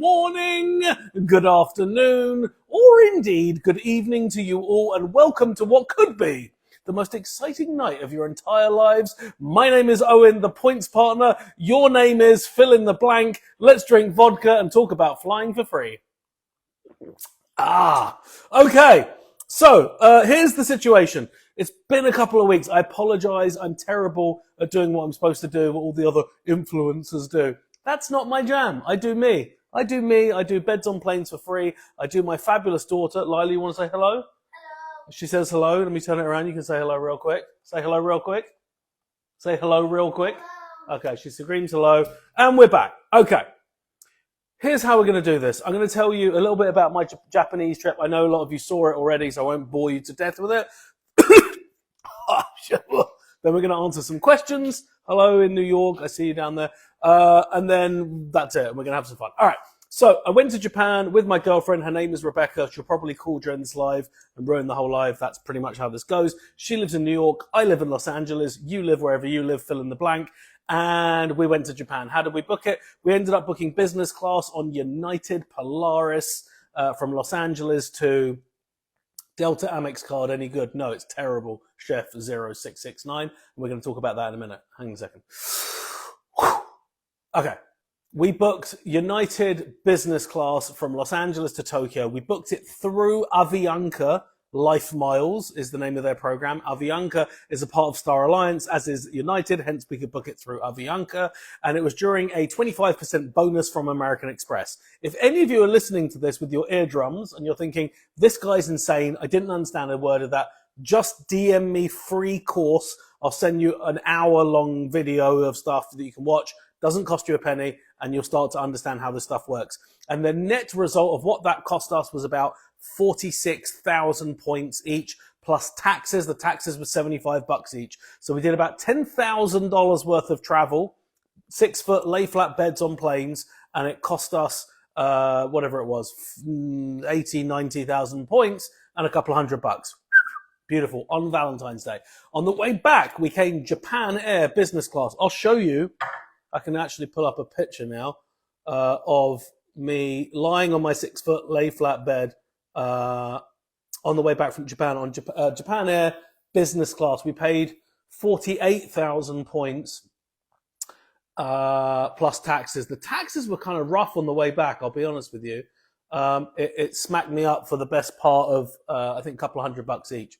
morning, good afternoon, or indeed good evening to you all, and welcome to what could be the most exciting night of your entire lives. My name is Owen, the points partner. Your name is fill in the blank. Let's drink vodka and talk about flying for free. Okay. So, here's the situation. It's been a couple of weeks. I apologize. I'm terrible at doing what I'm supposed to do, what all the other influencers do. That's not my jam. I do me. I do beds on planes for free. I do my fabulous daughter. Lila, you want to say hello? Hello. She says hello. Let me turn it around. You can say hello real quick. Say hello real quick. Say hello real quick. Hello. Okay, she screams hello. And we're back. Okay. Here's how we're going to do this. I'm going to tell you a little bit about my Japanese trip. I know a lot of you saw it already, so I won't bore you to death with it. Then we're going to answer some questions. Hello in New York. I see you down there. And then that's it. We're going to have some fun. All right. So I went to Japan with my girlfriend. Her name is Rebecca. She'll probably call during this live and ruin the whole live. That's pretty much how this goes. She lives in New York. I live in Los Angeles. You live wherever you live. Fill in the blank. And we went to Japan. How did we book it? We ended up booking business class on United Polaris from Los Angeles to Delta Amex card. Any good? No, it's terrible. Chef 0669. And we're going to talk about that in a minute. Hang on a second. Okay. We booked United business class from Los Angeles to Tokyo. We booked it through Avianca. Life Miles is the name of their program. Avianca is a part of Star Alliance, as is United, hence we could book it through Avianca. And it was during a 25% bonus from American Express. If any of you are listening to this with your eardrums and you're thinking, this guy's insane, I didn't understand a word of that, just DM me free course. I'll send you an hour-long video of stuff that you can watch. Doesn't cost you a penny, and you'll start to understand how this stuff works. And the net result of what that cost us was about 46,000 points each, plus taxes. The taxes were $75 each. So we did about $10,000 worth of travel, 6-foot lay flat beds on planes, and it cost us, whatever it was, 80, 90,000 points and a couple of $100. Beautiful. On Valentine's Day. On the way back, we came Japan Air business class. I'll show you. I can actually pull up a picture now of me lying on my 6-foot lay flat bed on the way back from Japan on Japan Air business class. We paid 48,000 points plus taxes. The taxes were kind of rough on the way back, I'll be honest with you. It smacked me up for the best part of, I think, a couple of $100 each.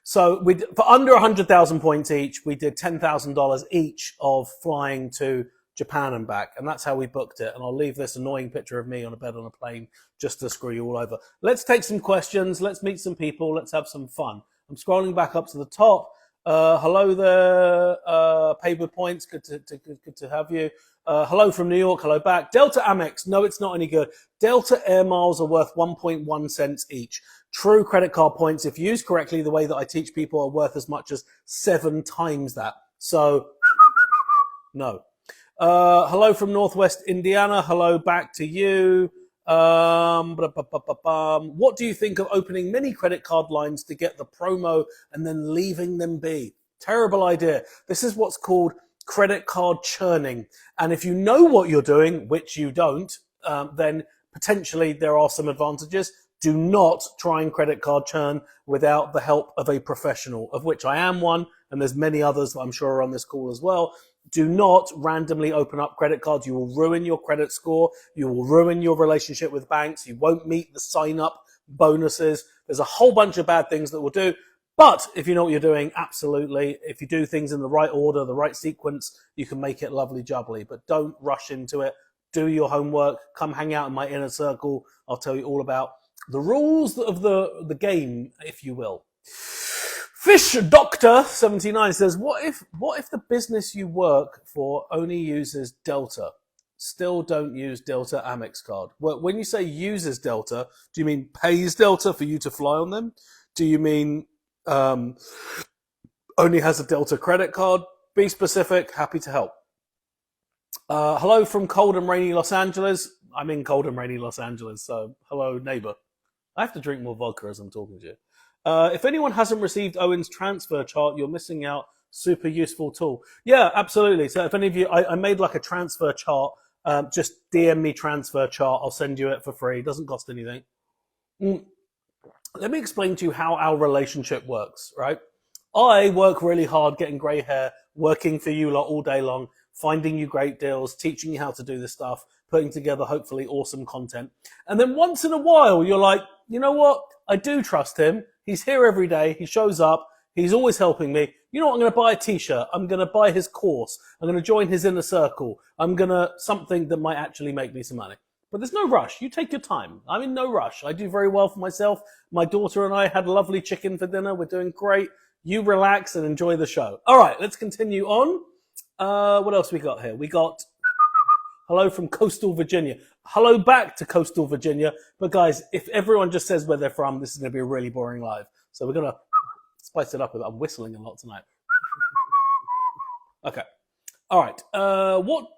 So for under 100,000 points each, we did $10,000 each of flying to Japan and back. And that's how we booked it. And I'll leave this annoying picture of me on a bed on a plane just to screw you all over. Let's take some questions. Let's meet some people. Let's have some fun. I'm scrolling back up to the top. Hello there, Paid with Points. Good to have you. Hello from New York. Hello back. Delta Amex. No, it's not any good. Delta Air Miles are worth 1.1 cents each. True credit card points, if used correctly, the way that I teach people, are worth as much as 7 times that. So, no. Hello from Northwest Indiana. Hello back to you. What do you think of opening many credit card lines to get the promo and then leaving them be? Terrible idea. This is what's called credit card churning. And if you know what you're doing, which you don't, then potentially there are some advantages. Do not try and credit card churn without the help of a professional, of which I am one, and there's many others that I'm sure are on this call as well. Do not randomly open up credit cards. You will ruin your credit score. You will ruin your relationship with banks. You won't meet the sign-up bonuses. There's a whole bunch of bad things that will do. But if you know what you're doing, absolutely. If you do things in the right order, the right sequence, you can make it lovely jubbly. But don't rush into it. Do your homework. Come hang out in my inner circle. I'll tell you all about the rules of the game, if you will. Fish Doctor 79 says, what if the business you work for only uses Delta? Still don't use Delta Amex card. Well, when you say uses Delta, do you mean pays Delta for you to fly on them? Do you mean only has a Delta credit card? Be specific. Happy to help. Hello from cold and rainy Los Angeles. I'm in cold and rainy Los Angeles, so hello, neighbor. I have to drink more vodka as I'm talking to you. If anyone hasn't received Owen's transfer chart, you're missing out. Super useful tool. Yeah, absolutely. So if any of you, I made like a transfer chart just DM me transfer chart. I'll send you it for free. It doesn't cost anything. Let me explain to you how our relationship works, right? I work really hard getting grey hair, working for you lot all day long, finding you great deals, teaching you how to do this stuff, putting together hopefully awesome content. And then once in a while, you're like, you know what? I do trust him. He's here every day. He shows up. He's always helping me. You know what? I'm going to buy a t-shirt. I'm going to buy his course. I'm going to join his inner circle. I'm going to something that might actually make me some money. But there's no rush. You take your time. I'm in no rush. I do very well for myself. My daughter and I had lovely chicken for dinner. We're doing great. You relax and enjoy the show. All right, let's continue on. What else we got here? We got hello from coastal Virginia. Hello back to coastal Virginia. But guys, if everyone just says where they're from, this is going to be a really boring live. So we're going to spice it up a bit. I'm whistling a lot tonight. Okay. All right. What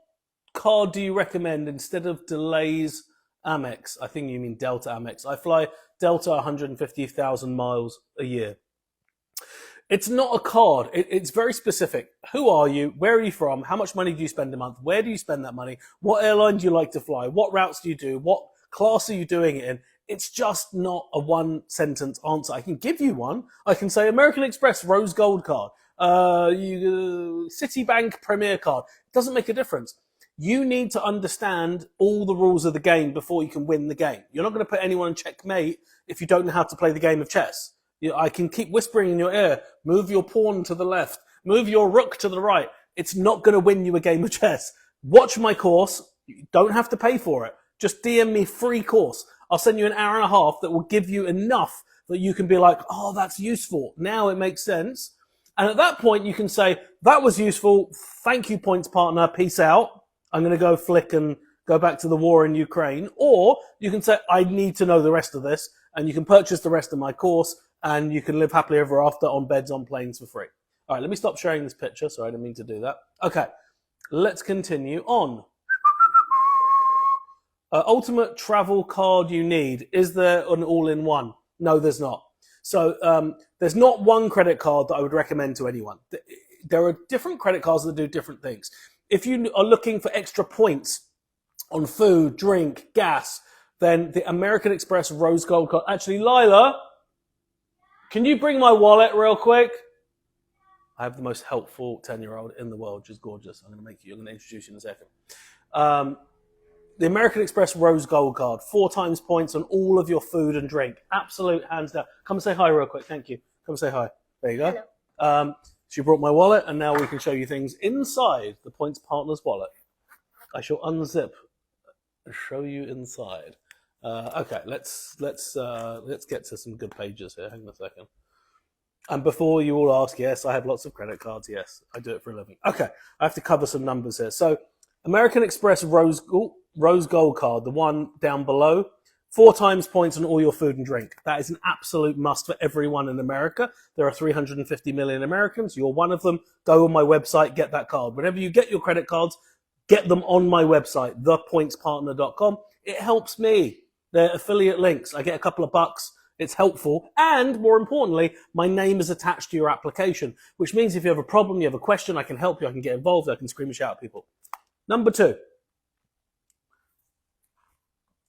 card do you recommend instead of Delay's Amex? I think you mean Delta Amex. I fly Delta 150,000 miles a year. It's not a card. It's very specific. Who are you? Where are you from? How much money do you spend a month? Where do you spend that money? What airline do you like to fly? What routes do you do? What class are you doing it in? It's just not a one sentence answer. I can give you one. I can say American Express Rose Gold card, Citibank Premier card. It doesn't make a difference. You need to understand all the rules of the game before you can win the game. You're not going to put anyone in checkmate if you don't know how to play the game of chess. I can keep whispering in your ear, move your pawn to the left, move your rook to the right. It's not going to win you a game of chess. Watch my course. You don't have to pay for it. Just DM me free course. I'll send you an hour and a half that will give you enough that you can be like, oh, that's useful. Now it makes sense. And at that point, you can say, that was useful. Thank you, points partner. Peace out. I'm going to go flick and go back to the war in Ukraine. Or you can say, I need to know the rest of this. And you can purchase the rest of my course. And you can live happily ever after on beds, on planes for free. All right, let me stop sharing this picture. Sorry, I didn't mean to do that. Okay, let's continue on. Ultimate travel card you need. Is there an all-in-one? No, there's not. So there's not one credit card that I would recommend to anyone. There are different credit cards that do different things. If you are looking for extra points on food, drink, gas, then the American Express Rose Gold card. Actually, Lila, can you bring my wallet real quick? I have the most helpful 10-year-old in the world. She's gorgeous. I'm going to introduce you in a second. The American Express Rose Gold card, 4 times points on all of your food and drink. Absolute hands down. Come and say hi real quick. Thank you. Come and say hi. There you go. Hello. She brought my wallet, and now we can show you things inside the points partner's wallet. I shall unzip and show you inside. Okay, let's get to some good pages here. Hang on a second. And before you all ask, yes, I have lots of credit cards. Yes, I do it for a living. Okay, I have to cover some numbers here. So, American Express Rose Gold card, the one down below, 4 times points on all your food and drink. That is an absolute must for everyone in America. There are 350 million Americans. You're one of them. Go on my website, get that card. Whenever you get your credit cards, get them on my website, thepointspartner.com. It helps me. They're affiliate links. I get a couple of bucks. It's helpful. And more importantly, my name is attached to your application, which means if you have a problem, you have a question, I can help you, I can get involved, I can scream and shout at people. Number 2,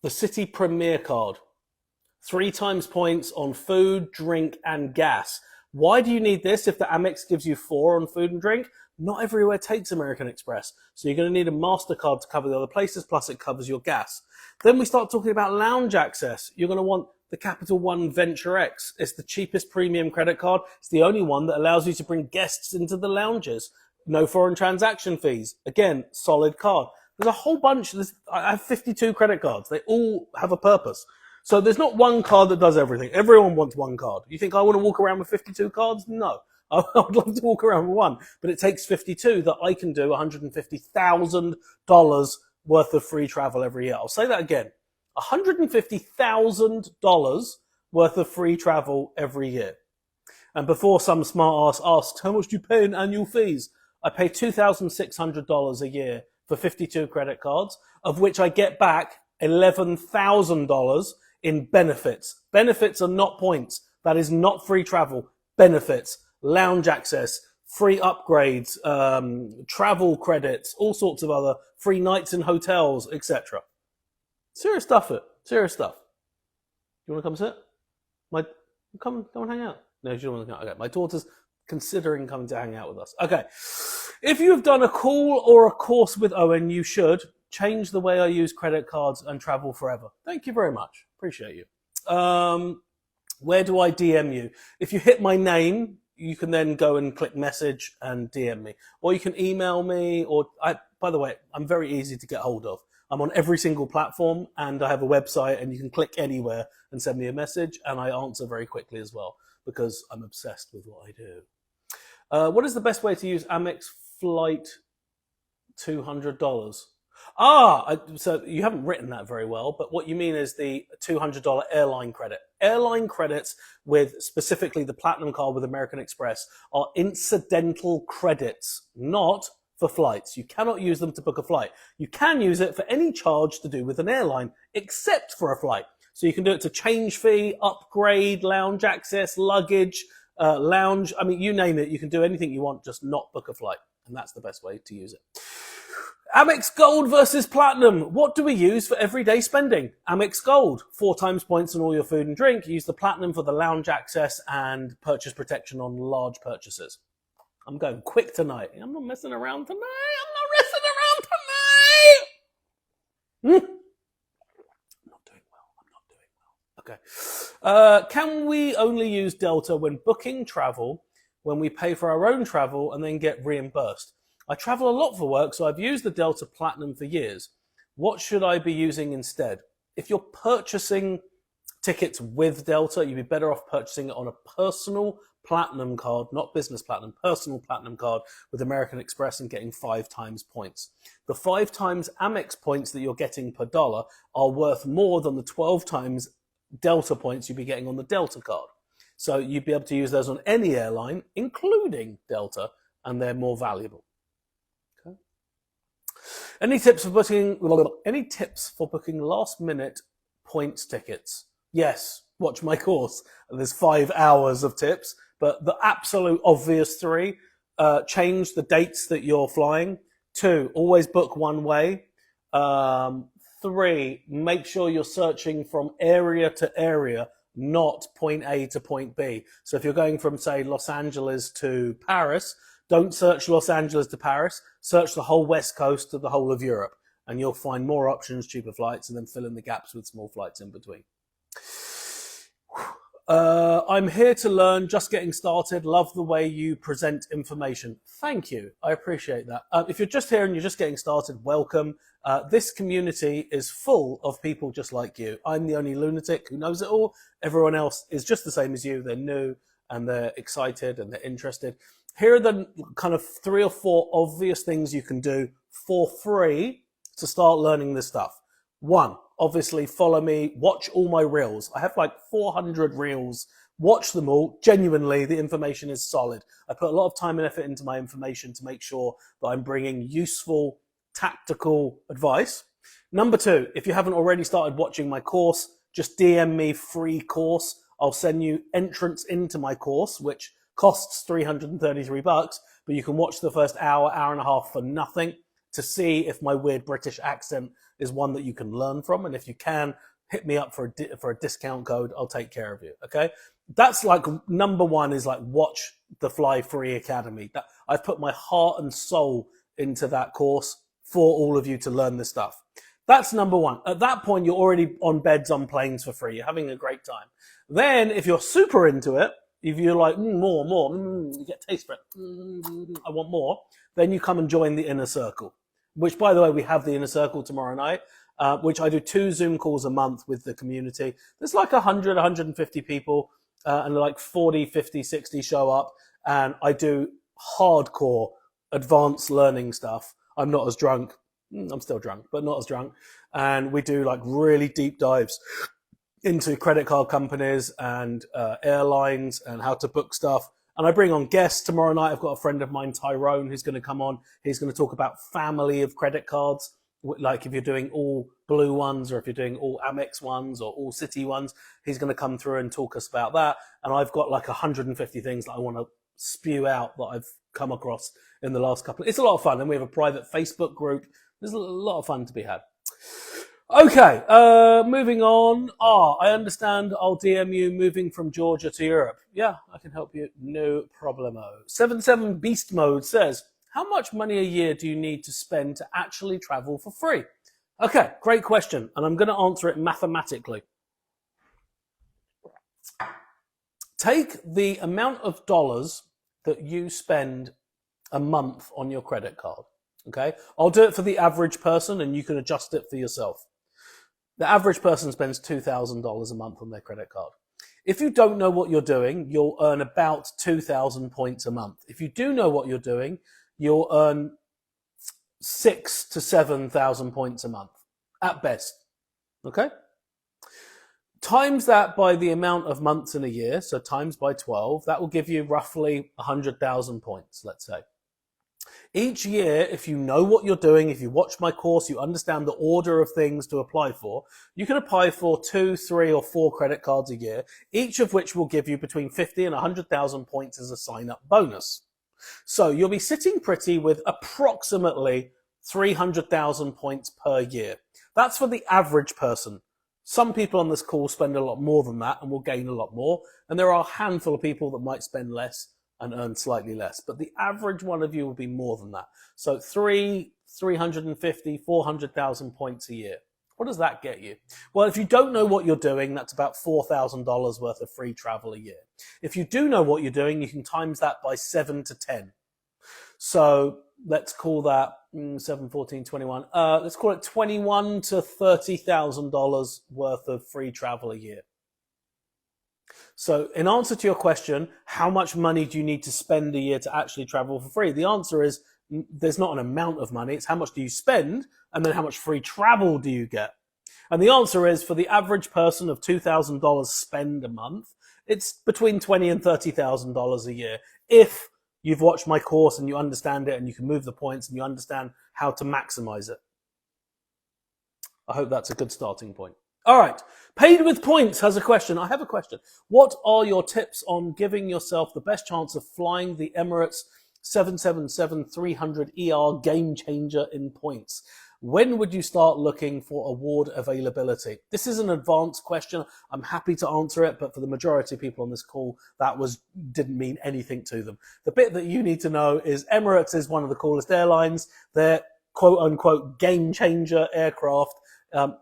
the City Premier card. 3 times points on food, drink, and gas. Why do you need this if the Amex gives you 4 on food and drink? Not everywhere takes American Express. So you're going to need a MasterCard to cover the other places, plus it covers your gas. Then we start talking about lounge access. You're going to want the Capital One Venture X. It's the cheapest premium credit card. It's the only one that allows you to bring guests into the lounges. No foreign transaction fees. Again, solid card. There's a whole bunch. I have 52 credit cards. They all have a purpose. So there's not one card that does everything. Everyone wants one card. You think I want to walk around with 52 cards? No. I would love to walk around with one, but it takes 52 that I can do $150,000 worth of free travel every year. I'll say that again. $150,000 worth of free travel every year. And before some smart ass asks, how much do you pay in annual fees? I pay $2,600 a year for 52 credit cards, of which I get back $11,000 in benefits. Benefits are not points. That is not free travel. Benefits. Lounge access, free upgrades, travel credits, all sorts of other free nights in hotels, etc. Serious stuff, it. Serious stuff. You want to come sit? Come and hang out. No, you don't want to come. Okay, my daughter's considering coming to hang out with us. Okay, if you have done a call or a course with Owen, you should change the way I use credit cards and travel forever. Thank you very much. Appreciate you. Where do I DM you? If you hit my name, you can then go and click message and DM me, or you can email me. By the way, I'm very easy to get hold of. I'm on every single platform, and I have a website, and you can click anywhere and send me a message, and I answer very quickly as well because I'm obsessed with what I do. What is the best way to use Amex flight $200? So you haven't written that very well, but what you mean is the $200 airline credit. Airline credits with specifically the Platinum card with American Express are incidental credits, not for flights. You cannot use them to book a flight. You can use it for any charge to do with an airline, except for a flight. So you can do it to change fee, upgrade, lounge access, luggage, lounge. I mean, you name it. You can do anything you want, just not book a flight. And that's the best way to use it. Amex Gold versus Platinum. What do we use for everyday spending? Amex Gold, 4 times points on all your food and drink. Use the Platinum for the lounge access and purchase protection on large purchases. I'm going quick tonight. I'm not messing around tonight. I'm not doing well. Okay. Can we only use Delta when booking travel, when we pay for our own travel and then get reimbursed? I travel a lot for work, so I've used the Delta Platinum for years. What should I be using instead? If you're purchasing tickets with Delta, you'd be better off purchasing it on a personal Platinum card, not business Platinum, personal Platinum card with American Express and getting 5 times points. The 5 times Amex points that you're getting per dollar are worth more than the 12 times Delta points you'd be getting on the Delta card. So you'd be able to use those on any airline, including Delta, and they're more valuable. Okay. Any tips for booking last minute points tickets? Yes, watch my course. There's 5 hours of tips, but the absolute obvious 3, change the dates that you're flying. 2, always book one way. 3, make sure you're searching from area to area, not point A to point B. So if you're going from, say, Los Angeles to Paris, don't search Los Angeles to Paris, search the whole West Coast to the whole of Europe, and you'll find more options, cheaper flights, and then fill in the gaps with small flights in between. I'm here to learn, just getting started. Love the way you present information. Thank you. I appreciate that. If you're just here and you're just getting started, welcome. This community is full of people just like you. I'm the only lunatic who knows it all. Everyone else is just the same as you. They're new and they're excited and they're interested. Here are the kind of 3 or 4 obvious things you can do for free to start learning this stuff. 1, obviously follow me, watch all my reels. I have like 400 reels. Watch them all. Genuinely, the information is solid. I put a lot of time and effort into my information to make sure that I'm bringing useful, tactical advice. Number 2, if you haven't already started watching my course, just DM me free course. I'll send you entrance into my course, which costs $333, but you can watch the first hour, hour and a half for nothing to see if my weird British accent is one that you can learn from. And if you can, hit me up for a discount code. I'll take care of you. Okay. That's like number 1 is like watch the Fly Free Academy. I've put my heart and soul into that course for all of you to learn this stuff. That's number 1. At that point, you're already on beds on planes for free. You're having a great time. Then if you're super into it, if you're like, more, you get taste for it, I want more, then you come and join the Inner Circle, which, by the way, we have the Inner Circle tomorrow night, which I do 2 Zoom calls a month with the community. There's like 100, 150 people, and like 40, 50, 60 show up, and I do hardcore advanced learning stuff. I'm not as drunk. I'm still drunk, but not as drunk. And we do like really deep dives into credit card companies and airlines and how to book stuff. And I bring on guests tomorrow night. I've got a friend of mine, Tyrone, who's going to come on. He's going to talk about family of credit cards, like if you're doing all blue ones or if you're doing all Amex ones or all Citi ones. He's going to come through and talk us about that. And I've got like 150 things that I want to spew out that I've come across in the last couple. It's a lot of fun, and we have a private Facebook group. There's a lot of fun to be had. Okay, moving on. I understand I'll DM you moving from Georgia to Europe. Yeah, I can help you. No problemo. 77 Beast Mode says, how much money a year do you need to spend to actually travel for free? Okay, great question, and I'm going to answer it mathematically. Take the amount of dollars that you spend a month on your credit card. Okay, I'll do it for the average person, and you can adjust it for yourself. The average person spends $2,000 a month on their credit card. If you don't know what you're doing, you'll earn about 2,000 points a month. If you do know what you're doing, you'll earn 6,000 to 7,000 points a month at best. Okay? Times that by the amount of months in a year, so times by 12, that will give you roughly 100,000 points, let's say. Each year, if you know what you're doing, if you watch my course, you understand the order of things to apply for, you can apply for 2, 3, or 4 credit cards a year, each of which will give you between 50 and 100,000 points as a sign-up bonus. So you'll be sitting pretty with approximately 300,000 points per year. That's for the average person. Some people on this call spend a lot more than that and will gain a lot more, and there are a handful of people that might spend less and earn slightly less. But the average one of you will be more than that. So 350, 400,000 points a year. What does that get you? Well, if you don't know what you're doing, that's about $4,000 worth of free travel a year. If you do know what you're doing, you can times that by 7 to 10. So let's call that 7, 14, 21. Let's call it $21,000 to $30,000 worth of free travel a year. So in answer to your question, how much money do you need to spend a year to actually travel for free? The answer is there's not an amount of money. It's how much do you spend, and then how much free travel do you get? And the answer is for the average person of $2,000 spend a month, it's between $20,000 and $30,000 a year. If you've watched my course and you understand it and you can move the points and you understand how to maximize it. I hope that's a good starting point. All right. Paid with Points has a question. I have a question. What are your tips on giving yourself the best chance of flying the Emirates 777-300ER game changer in points? When would you start looking for award availability? This is an advanced question. I'm happy to answer it, but for the majority of people on this call, that didn't mean anything to them. The bit that you need to know is Emirates is one of the coolest airlines. Their quote-unquote game changer aircraft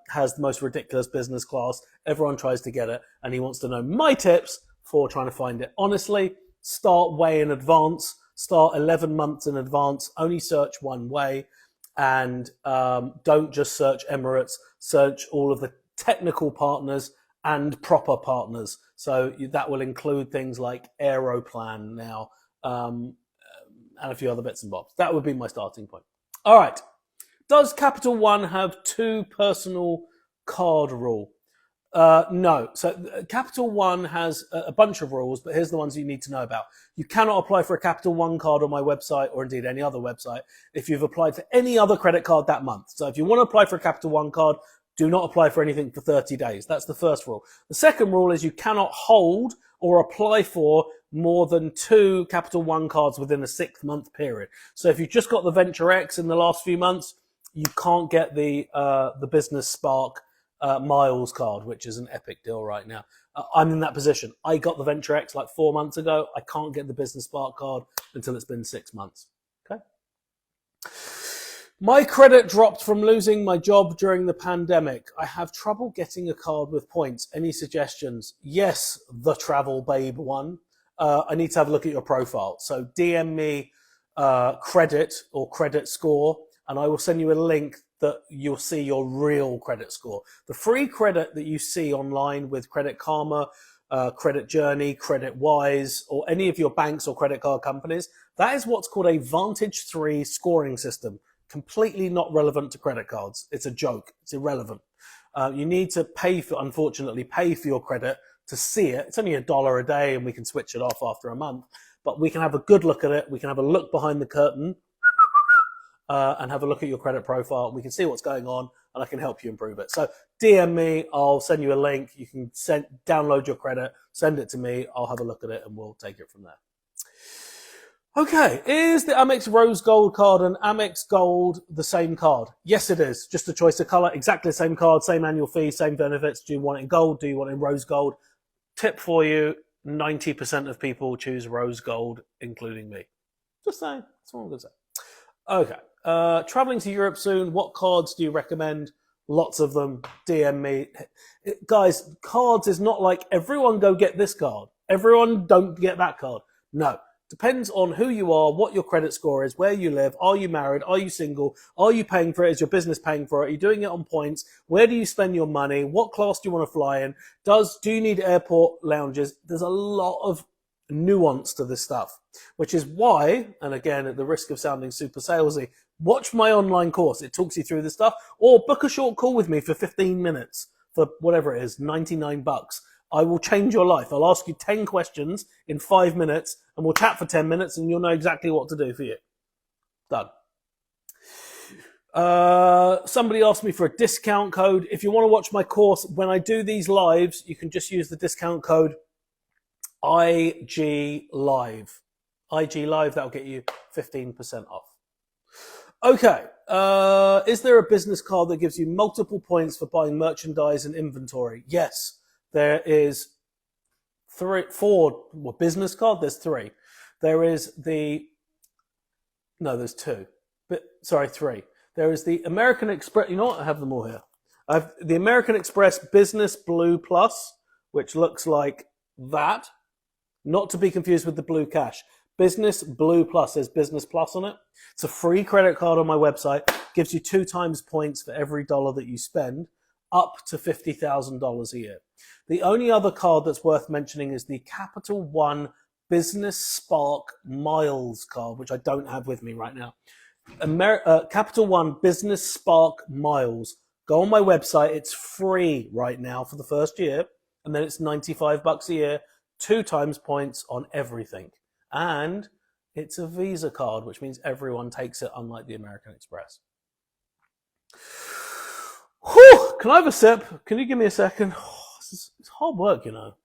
has the most ridiculous business class. Everyone tries to get it, and he wants to know my tips for trying to find it. Honestly, start way in advance. Start 11 months in advance. Only search one way, and don't just search Emirates. Search all of the technical partners and proper partners. So that will include things like Aeroplan now, and a few other bits and bobs. That would be my starting point. All right. Does Capital One have 2 personal card rule? No. So Capital One has a bunch of rules, but here's the ones you need to know about. You cannot apply for a Capital One card on my website or indeed any other website if you've applied for any other credit card that month. So if you want to apply for a Capital One card, do not apply for anything for 30 days. That's the first rule. The second rule is you cannot hold or apply for more than 2 Capital One cards within a 6-month period. So if you've just got the Venture X in the last few months, you can't get the Business Spark Miles card, which is an epic deal right now. I'm in that position. I got the Venture X like 4 months ago. I can't get the Business Spark card until it's been 6 months. Okay. My credit dropped from losing my job during the pandemic. I have trouble getting a card with points. Any suggestions? Yes, the Travel Babe one. I need to have a look at your profile. So DM me credit or credit score, and I will send you a link that you'll see your real credit score. The free credit that you see online with Credit Karma, Credit Journey, Credit Wise, or any of your banks or credit card companies, that is what's called a Vantage 3 scoring system. Completely not relevant to credit cards. It's a joke. It's irrelevant. You need to unfortunately pay for your credit to see it. It's only $1 a day and we can switch it off after a month, but we can have a good look at it. We can have a look behind the curtain and have a look at your credit profile. We can see what's going on and I can help you improve it. So DM me, I'll send you a link. You can download your credit, send it to me. I'll have a look at it and we'll take it from there. Okay, is the Amex Rose Gold card and Amex Gold the same card? Yes, it is. Just a choice of colour, exactly the same card, same annual fee, same benefits. Do you want it in gold? Do you want it in rose gold? Tip for you, 90% of people choose rose gold, including me. Just saying, that's all I'm going to say. Okay, traveling to Europe soon, what cards do you recommend? Lots of them. DM me. Guys, cards is not like everyone go get this card. Everyone don't get that card. No. Depends on who you are, what your credit score is, where you live, are you married, are you single, are you paying for it, is your business paying for it, are you doing it on points, where do you spend your money, what class do you want to fly in, do you need airport lounges? There's a lot of nuance to this stuff, which is why, and again, at the risk of sounding super salesy, watch my online course. It talks you through this stuff, or book a short call with me for 15 minutes for whatever it is, $99. I will change your life. I'll ask you 10 questions in 5 minutes and we'll chat for 10 minutes and you'll know exactly what to do for you. Done. Somebody asked me for a discount code. If you want to watch my course, when I do these lives, you can just use the discount code IG Live. IG Live, that'll get you 15% off. Okay, is there a business card that gives you multiple points for buying merchandise and inventory? Yes. There is business card. There's three. There's two. Three. There is the American Express. You know what? I have them all here. I have the American Express Business Blue Plus, which looks like that. Not to be confused with the Blue Cash. Business Blue Plus, there's Business Plus on it. It's a free credit card on my website. Gives you 2 times points for every dollar that you spend, up to $50,000 a year. The only other card that's worth mentioning is the Capital One Business Spark Miles card, which I don't have with me right now. Capital One Business Spark Miles. Go on my website. It's free right now for the first year, and then it's $95 a year, 2 times points on everything. And it's a Visa card, which means everyone takes it, unlike the American Express. Whew, can I have a sip? Can you give me a second? It's hard work, you know.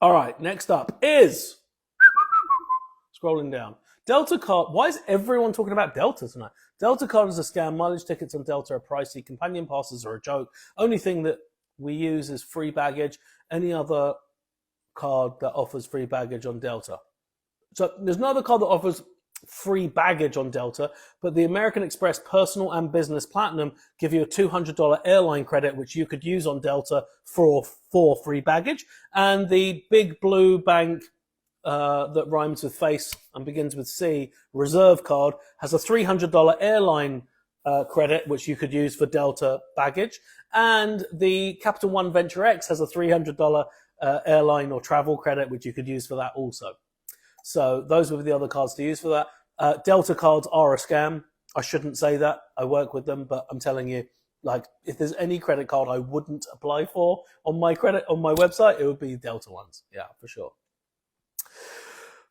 All right, next up is, scrolling down, Delta card. Why is everyone talking about Delta tonight? Delta card is a scam. Mileage tickets on Delta are pricey. Companion passes are a joke. Only thing that we use is free baggage. Any other card that offers free baggage on Delta? So there's no other card that offers free baggage on Delta, but the American Express Personal and Business Platinum give you a $200 airline credit, which you could use on Delta for free baggage. And the Big Blue Bank that rhymes with face and begins with C, Reserve card, has a $300 airline credit, which you could use for Delta baggage. And the Capital One Venture X has a $300 airline or travel credit, which you could use for that also. So those were the other cards to use for that. Delta cards are a scam. I shouldn't say that. I work with them, but I'm telling you, like, if there's any credit card I wouldn't apply for on my website, it would be Delta ones. Yeah, for sure.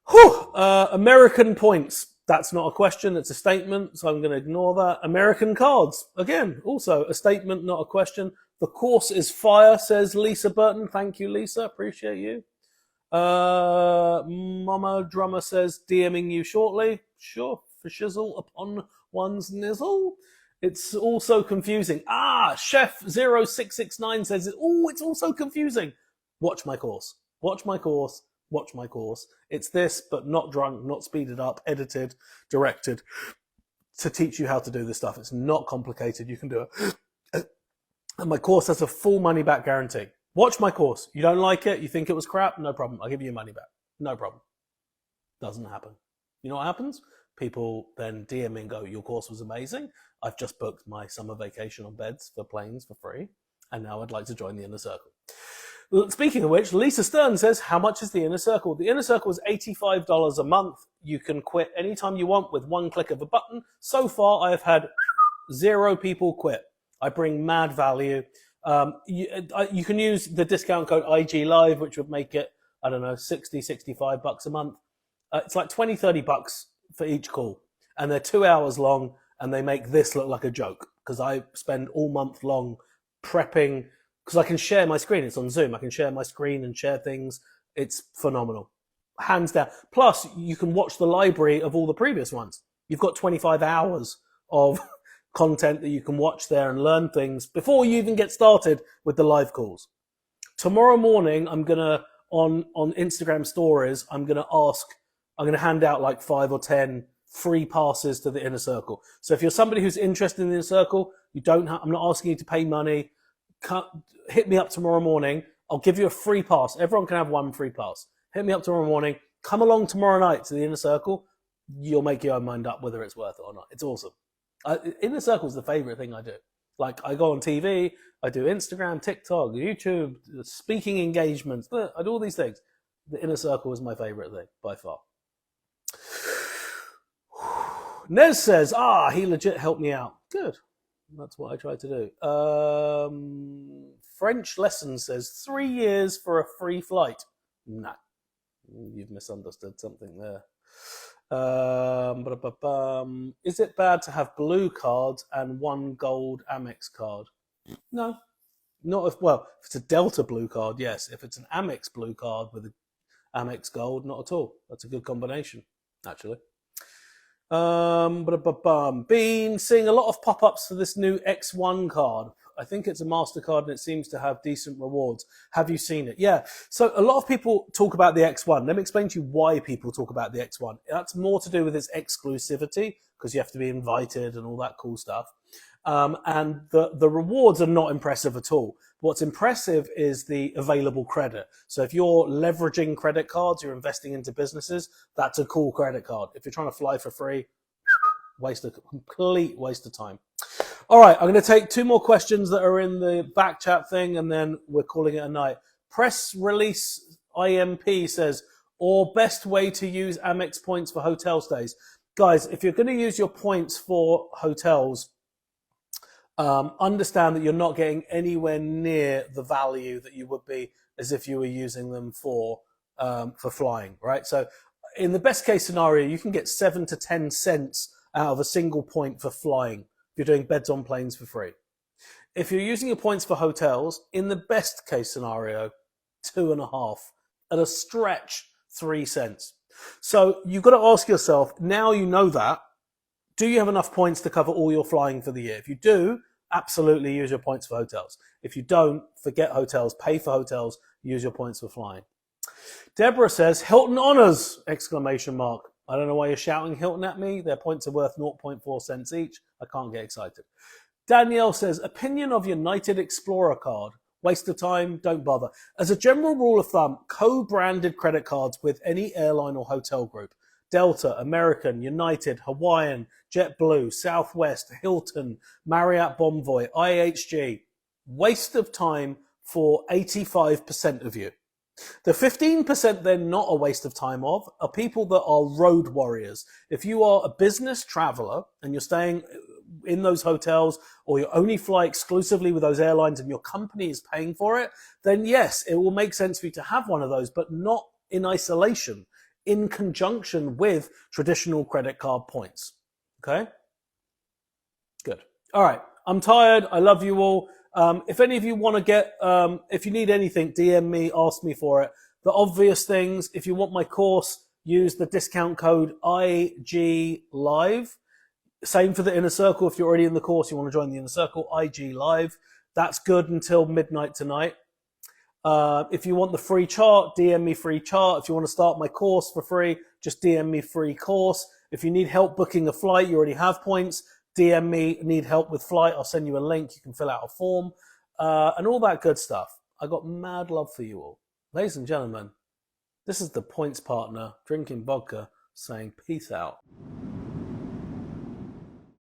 Whew. American points. That's not a question. It's a statement. So I'm going to ignore that. American cards. Again, also a statement, not a question. The course is fire, says Lisa Burton. Thank you, Lisa. Appreciate you. Mama Drummer says, DMing you shortly. Sure, for shizzle upon one's nizzle. It's all so confusing. Chef0669 says, it's all so confusing. Watch my course. Watch my course. Watch my course. It's this, but not drunk, not speeded up, edited, directed to teach you how to do this stuff. It's not complicated. You can do it. And my course has a full money back guarantee. Watch my course. You don't like it? You think it was crap? No problem. I'll give you your money back. No problem. Doesn't happen. You know what happens? People then DM me and go, your course was amazing. I've just booked my summer vacation on beds for planes for free. And now I'd like to join the Inner Circle. Speaking of which, Lisa Stern says, how much is the Inner Circle? The Inner Circle is $85 a month. You can quit anytime you want with one click of a button. So far, I have had 0 people quit. I bring mad value. You can use the discount code IG Live, which would make it, I don't know, $60-65 a month. It's like $20-30 for each call. And they're 2 hours long, and they make this look like a joke because I spend all month long prepping, because I can share my screen. It's on Zoom. I can share my screen and share things. It's phenomenal. hands down. Plus, you can watch the library of all the previous ones. You've got 25 hours of content that you can watch there and learn things before you even get started with the live calls. Tomorrow morning, I'm going to, on Instagram stories, I'm going to hand out like 5 or 10 free passes to the inner circle. So if you're somebody who's interested in the inner circle, I'm not asking you to pay money. Hit me up tomorrow morning. I'll give you a free pass. Everyone can have one free pass. Hit me up tomorrow morning. Come along tomorrow night to the inner circle. You'll make your own mind up whether it's worth it or not. It's awesome. Inner circle is the favorite thing I do. Like, I go on TV, I do Instagram, TikTok, YouTube, speaking engagements. I do all these things. The inner circle is my favorite thing by far. Nez says, he legit helped me out. Good. That's what I tried to do. French Lesson says, 3 years for a free flight. Nah, you've misunderstood something there. Is it bad to have blue cards and 1 gold Amex card? No, not if it's a Delta blue card, yes. If it's an Amex blue card with an Amex gold, not at all. That's a good combination, actually. Been seeing a lot of pop-ups for this new X1 card. I think it's a MasterCard and it seems to have decent rewards. Have you seen it? Yeah. So a lot of people talk about the X1. Let me explain to you why people talk about the X1. That's more to do with its exclusivity, because you have to be invited and all that cool stuff. And the rewards are not impressive at all. What's impressive is the available credit. So if you're leveraging credit cards, you're investing into businesses, that's a cool credit card. If you're trying to fly for free, complete waste of time. All right, I'm going to take 2 more questions that are in the back chat thing, and then we're calling it a night. Press release IMP says, or best way to use Amex points for hotel stays. Guys, if you're going to use your points for hotels, understand that you're not getting anywhere near the value that you would be as if you were using them for flying, right? So in the best case scenario, you can get 7 to 10 cents out of a single point for flying. If you're doing beds on planes for free. If you're using your points for hotels, in the best case scenario, 2.5. At a stretch, 3 cents. So you've got to ask yourself, now you know that, do you have enough points to cover all your flying for the year? If you do, absolutely use your points for hotels. If you don't, forget hotels, pay for hotels, use your points for flying. Deborah says, Hilton Honors, exclamation mark. I don't know why you're shouting Hilton at me. Their points are worth 0.4 cents each. I can't get excited. Danielle says, opinion of United Explorer card. Waste of time, don't bother. As a general rule of thumb, co-branded credit cards with any airline or hotel group, Delta, American, United, Hawaiian, JetBlue, Southwest, Hilton, Marriott Bonvoy, IHG, waste of time for 85% of you. The 15% they're not a waste of time of are people that are road warriors. If you are a business traveler and you're staying in those hotels, or you only fly exclusively with those airlines and your company is paying for it, then yes, it will make sense for you to have one of those, but not in isolation, in conjunction with traditional credit card points. Okay? Good. All right. I'm tired. I love you all. If any of you want to get, if you need anything, DM me, ask me for it. The obvious things, if you want my course, use the discount code IG Live. Same for the inner circle. If you're already in the course, you want to join the inner circle, IG Live. That's good until midnight tonight. If you want the free chart, DM me free chart. If you want to start my course for free, just DM me free course. If you need help booking a flight, you already have points, DM me, need help with flight, I'll send you a link, you can fill out a form, and all that good stuff. I got mad love for you all. Ladies and gentlemen, this is the Points Partner, drinking vodka, saying peace out.